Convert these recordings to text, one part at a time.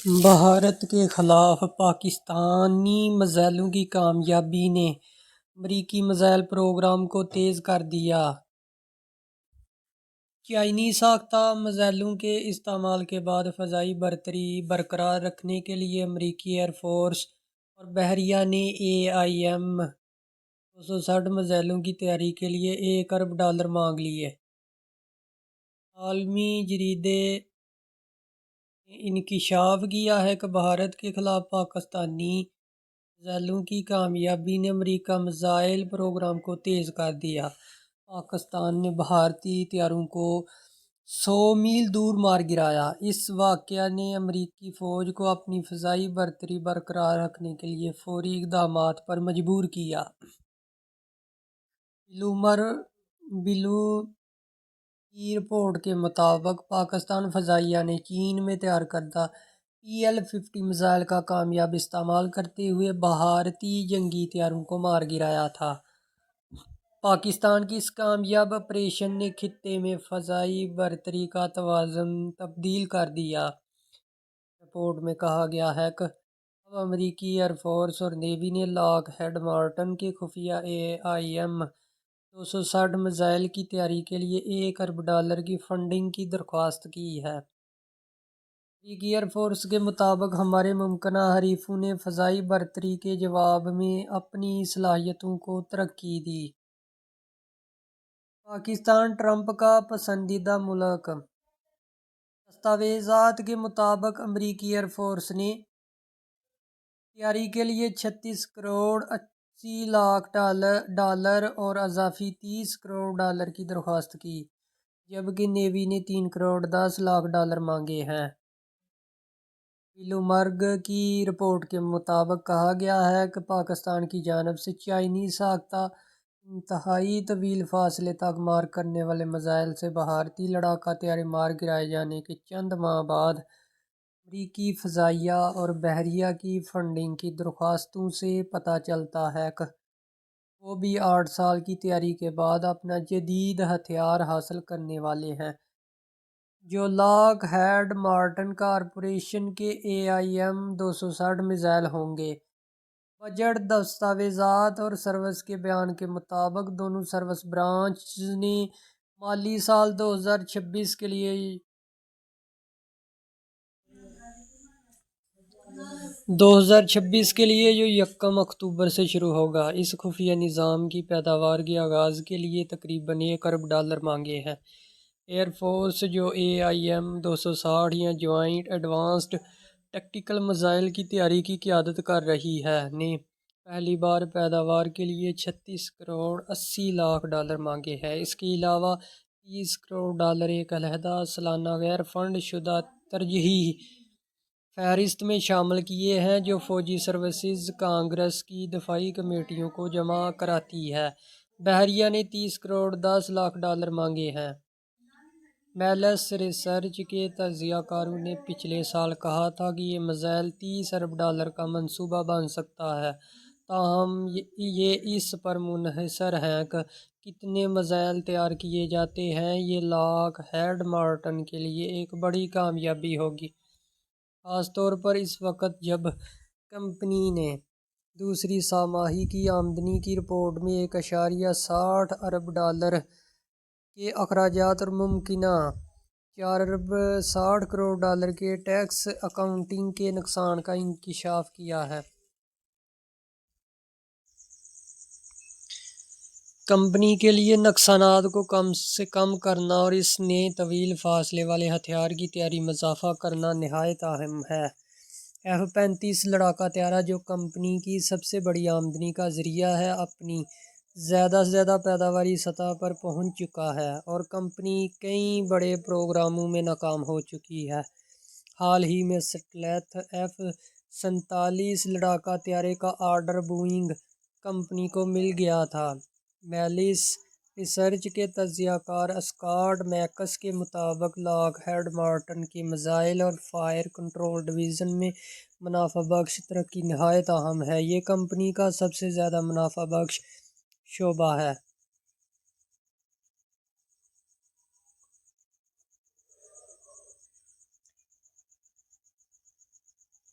بھارت کے خلاف پاکستانی میزائلوں کی کامیابی نے امریکی میزائل پروگرام کو تیز کر دیا۔ چینی ساختہ میزائلوں کے استعمال کے بعد فضائی برتری برقرار رکھنے کے لیے امریکی ایئر فورس اور بحریہ نے AIM-260 میزائلوں کی تیاری کے لیے $1 ارب مانگ لیے۔ عالمی جریدے نے انکشاف کیا ہے کہ بھارت کے خلاف پاکستانی میزائلوں کی کامیابی نے امریکی میزائل پروگرام کو تیز کر دیا۔ پاکستان نے بھارتی طیاروں کو 100 میل دور مار گرایا۔ اس واقعے نے امریکی فوج کو اپنی فضائی برتری برقرار رکھنے کے لیے فوری اقدامات پر مجبور کیا۔ بلومبرگ کی رپورٹ کے مطابق پاکستانی فضائیہ نے چین میں تیار کردہ PL-50 میزائل کا کامیاب استعمال کرتے ہوئے بھارتی جنگی طیاروں کو مار گرایا تھا۔ پاکستان کی اس کامیاب آپریشن نے خطے میں فضائی برتری کا توازن تبدیل کر دیا۔ رپورٹ میں کہا گیا ہے کہ اب امریکی ایئر فورس اور نیوی نے لاک ہیڈ مارٹن کے خفیہ AIM-260 میزائل کی تیاری کے لیے $1 ارب کی فنڈنگ کی درخواست کی ہے۔ امریکی ایئر فورس کے مطابق ہمارے ممکنہ حریفوں نے فضائی برتری کے جواب میں اپنی صلاحیتوں کو ترقی دی۔ پاکستان ٹرمپ کا پسندیدہ ملک۔ دستاویزات کے مطابق امریکی ایئر فورس نے تیاری کے لیے $36 کروڑ 80 لاکھ اور اضافی $30 کروڑ کی درخواست کی، جبکہ نیوی نے $3 کروڑ 10 لاکھ مانگے ہیں۔ بلومبرگ کی رپورٹ کے مطابق کہا گیا ہے کہ پاکستان کی جانب سے چینی ساختہ انتہائی طویل فاصلے تک مار کرنے والے میزائل سے بھارتی لڑاکا طیارے مار گرائے جانے کے چند ماہ بعد امریکی فضائیہ اور بحریہ کی فنڈنگ کی درخواستوں سے پتہ چلتا ہے کہ وہ بھی 8 سال کی تیاری کے بعد اپنا جدید ہتھیار حاصل کرنے والے ہیں، جو لاک ہیڈ مارٹن کارپوریشن کے AIM-260 میزائل ہوں گے۔ بجٹ دستاویزات اور سروس کے بیان کے مطابق دونوں سروس برانچز نے مالی سال 2026 کے لیے جو 1 اکتوبر سے شروع ہوگا، اس خفیہ نظام کی پیداوار کے آغاز کے لیے تقریباً $1 ارب مانگے ہیں۔ ایئر فورس، جو AIM-260 یا جوائنٹ ایڈوانسڈ ٹیکٹیکل میزائل کی تیاری کی قیادت کر رہی ہے، نے پہلی بار پیداوار کے لیے $36 کروڑ 80 لاکھ مانگے ہیں۔ اس کے علاوہ $30 کروڑ ایک علیحدہ سالانہ غیر فنڈ شدہ ترجیحی فہرست میں شامل کیے ہیں، جو فوجی سروسز کانگریس کی دفاعی کمیٹیوں کو جمع کراتی ہے۔ بحریہ نے $30 کروڑ 10 لاکھ مانگے ہیں۔ میلس ریسرچ کے تجزیہ کاروں نے پچھلے سال کہا تھا کہ یہ میزائل $30 ارب کا منصوبہ بن سکتا ہے، تاہم یہ اس پر منحصر ہے کہ کتنے میزائل تیار کیے جاتے ہیں۔ یہ لاک ہیڈ مارٹن کے لیے ایک بڑی کامیابی ہوگی، خاص طور پر اس وقت جب کمپنی نے دوسری سہ ماہی کی آمدنی کی رپورٹ میں $1.60 ارب کے اخراجات اور ممکنہ $4.60 کروڑ کے ٹیکس اکاؤنٹنگ کے نقصان کا انکشاف کیا ہے۔ کمپنی کے لیے نقصانات کو کم سے کم کرنا اور اس نے طویل فاصلے والے ہتھیار کی تیاری میں اضافہ کرنا نہایت اہم ہے۔ F-35 لڑاکا طیارہ، جو کمپنی کی سب سے بڑی آمدنی کا ذریعہ ہے، اپنی زیادہ سے زیادہ پیداواری سطح پر پہنچ چکا ہے اور کمپنی کئی بڑے پروگراموں میں ناکام ہو چکی ہے۔ حال ہی میں سٹیلتھ F-47 لڑاکا طیارے کا آرڈر بوئنگ کمپنی کو مل گیا تھا۔ میلس ریسرچ کے تجزیہ کار اسکاٹ میکس کے مطابق لاک ہیڈ مارٹن کے میزائل اور فائر کنٹرول ڈویژن میں منافع بخش ترقی نہایت اہم ہے۔ یہ کمپنی کا سب سے زیادہ منافع بخش شعبہ ہے۔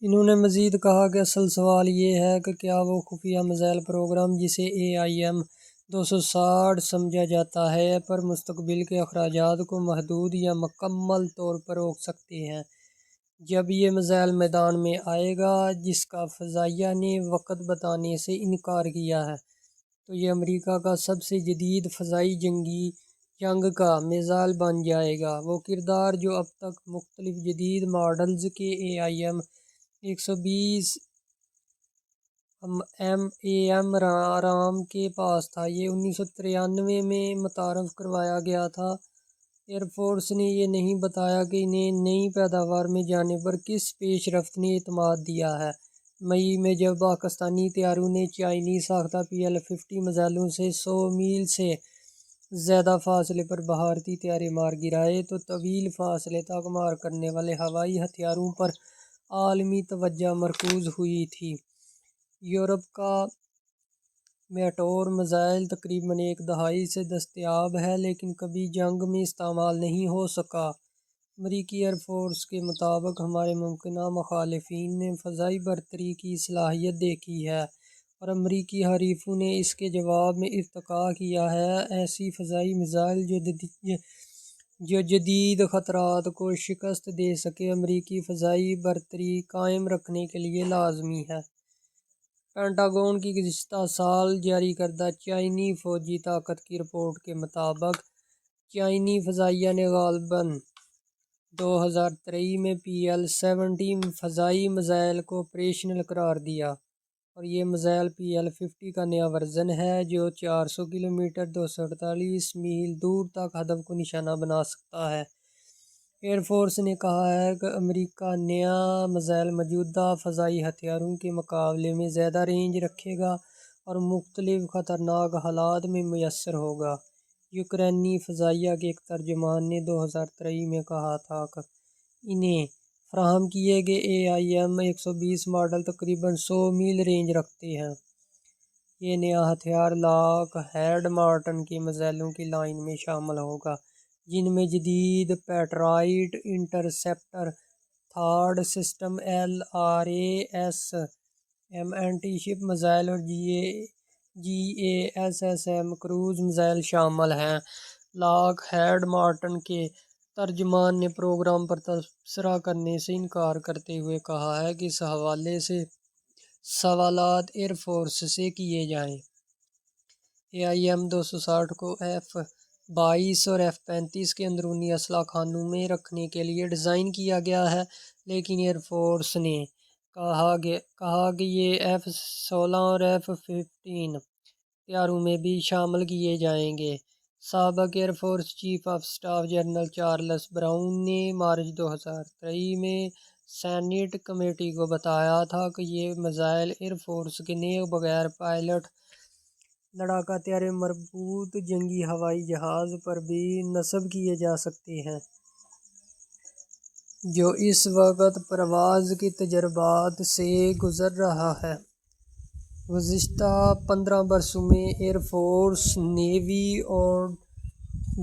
انہوں نے مزید کہا کہ اصل سوال یہ ہے کہ کیا وہ خفیہ میزائل پروگرام جسے AIM-260 سمجھا جاتا ہے پر مستقبل کے اخراجات کو محدود یا مکمل طور پر روک سکتے ہیں جب یہ میزائل میدان میں آئے گا، جس کا فضائیہ نے وقت بتانے سے انکار کیا ہے، تو یہ امریکہ کا سب سے جدید فضائی جنگ کا میزائل بن جائے گا۔ وہ کردار جو اب تک مختلف جدید ماڈلز کے AIM-120 رام کے پاس تھا، یہ 1993 میں متعارف کروایا گیا تھا۔ ایئر فورس نے یہ نہیں بتایا کہ انہیں نئی پیداوار میں جانے پر کس پیش رفت نے اعتماد دیا ہے۔ مئی میں جب پاکستانی طیاروں نے چائنی ساختہ PL-50 میزائلوں سے 100 میل سے زیادہ فاصلے پر بھارتی طیارے مار گرائے تو طویل فاصلے تک مار کرنے والے ہوائی ہتھیاروں پر عالمی توجہ مرکوز ہوئی تھی۔ یورپ کا میٹور میزائل تقریباً ایک دہائی سے دستیاب ہے لیکن کبھی جنگ میں استعمال نہیں ہو سکا۔ امریکی ایئر فورس کے مطابق ہمارے ممکنہ مخالفین نے فضائی برتری کی صلاحیت دیکھی ہے اور امریکی حریفوں نے اس کے جواب میں ارتقا کیا ہے۔ ایسی فضائی میزائل جو جدید خطرات کو شکست دے سکے امریکی فضائی برتری قائم رکھنے کے لیے لازمی ہے۔ پینٹاگون کی گزشتہ سال جاری کردہ چینی فوجی طاقت کی رپورٹ کے مطابق چینی فضائیہ نے غالباً 2023 میں PL-70 فضائی میزائل کو آپریشنل قرار دیا اور یہ میزائل PL-50 کا نیا ورژن ہے جو 400 کلومیٹر 248 میل دور تک ہدف کو نشانہ بنا سکتا ہے۔ ایئر فورس نے کہا ہے کہ امریکہ نیا میزائل موجودہ فضائی ہتھیاروں کے مقابلے میں زیادہ رینج رکھے گا اور مختلف خطرناک حالات میں میسر ہوگا۔ یوکرینی فضائیہ کے ایک ترجمان نے 2023 میں کہا تھا کہ انہیں فراہم کیے گئے AIM-120 ماڈل تقریباً 100 میل رینج رکھتے ہیں۔ یہ نیا ہتھیار لاک ہیڈ مارٹن کے میزائلوں کی لائن میں شامل ہوگا، جن میں جدید پیٹرائٹ انٹرسیپٹر تھاڈ سسٹم، LRAS اینٹی شپ میزائل اور GASSM کروز میزائل شامل ہیں۔ لاک ہیڈ مارٹن کے ترجمان نے پروگرام پر تبصرہ کرنے سے انکار کرتے ہوئے کہا ہے کہ اس حوالے سے سوالات ایئر فورس سے کیے جائیں۔ AIM-260 کو F-22 اور F-35 کے اندرونی اسلحہ خانوں میں رکھنے کے لیے ڈیزائن کیا گیا ہے، لیکن ایئر فورس نے کہا کہ یہ F-16 اور F-15 طیاروں میں بھی شامل کیے جائیں گے۔ سابق air force chief of staff general Charles brown نے مارچ 2023 میں سینیٹ کمیٹی کو بتایا تھا کہ یہ میزائل ایئر فورس کے نئے بغیر پائلٹ لڑاکا طیارے مربوط جنگی ہوائی جہاز پر بھی نصب کیے جا سکتے ہیں، جو اس وقت پرواز کے تجربات سے گزر رہا ہے۔ گزشتہ 15 برسوں میں ایئر فورس، نیوی اور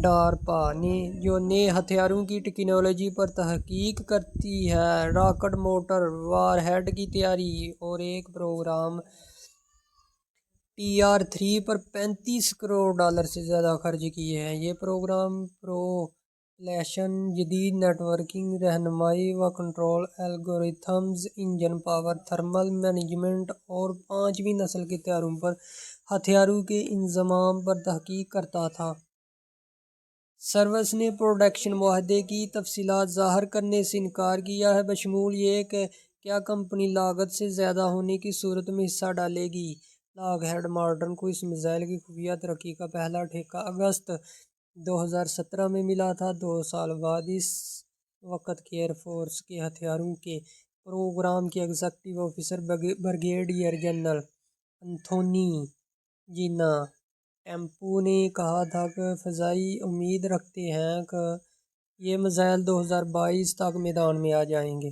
ڈارپا نے جو نئے ہتھیاروں کی ٹیکنالوجی پر تحقیق کرتی ہے، راکٹ موٹر، وار ہیڈ کی تیاری اور ایک پروگرام TR-3 پر $35 کروڑ سے زیادہ خرچ کیے ہیں۔ یہ پروگرام پروپلشن، جدید نیٹ ورکنگ، رہنمائی و control algorithms, engine power, thermal management اور 5ویں نسل کے طیاروں پر ہتھیاروں کے انضمام پر تحقیق کرتا تھا۔ سروس نے پروڈکشن معاہدے کی تفصیلات ظاہر کرنے سے انکار کیا ہے، بشمول یہ کہ کیا کمپنی لاگت سے زیادہ ہونے کی صورت میں حصہ ڈالے گی۔ لاک ہیڈ مارٹن کو اس میزائل کی خفیہ ترقی کا پہلا ٹھیکہ اگست 2017 میں ملا تھا۔ 2 سال بعد اس وقت کے ایئر فورس کے ہتھیاروں کے پروگرام کے executive officer brigadier general Anthony جینا ٹیمپو نے کہا تھا کہ فضائی امید رکھتے ہیں کہ یہ میزائل 2022 تک میدان میں آ جائیں گے۔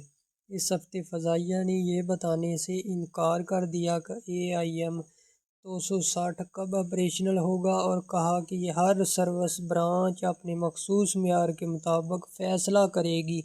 اس ہفتے فضائیہ نے یہ بتانے سے انکار کر دیا کہ AIM-260 کب آپریشنل ہوگا اور کہا کہ یہ ہر سروس برانچ اپنے مخصوص معیار کے مطابق فیصلہ کرے گی۔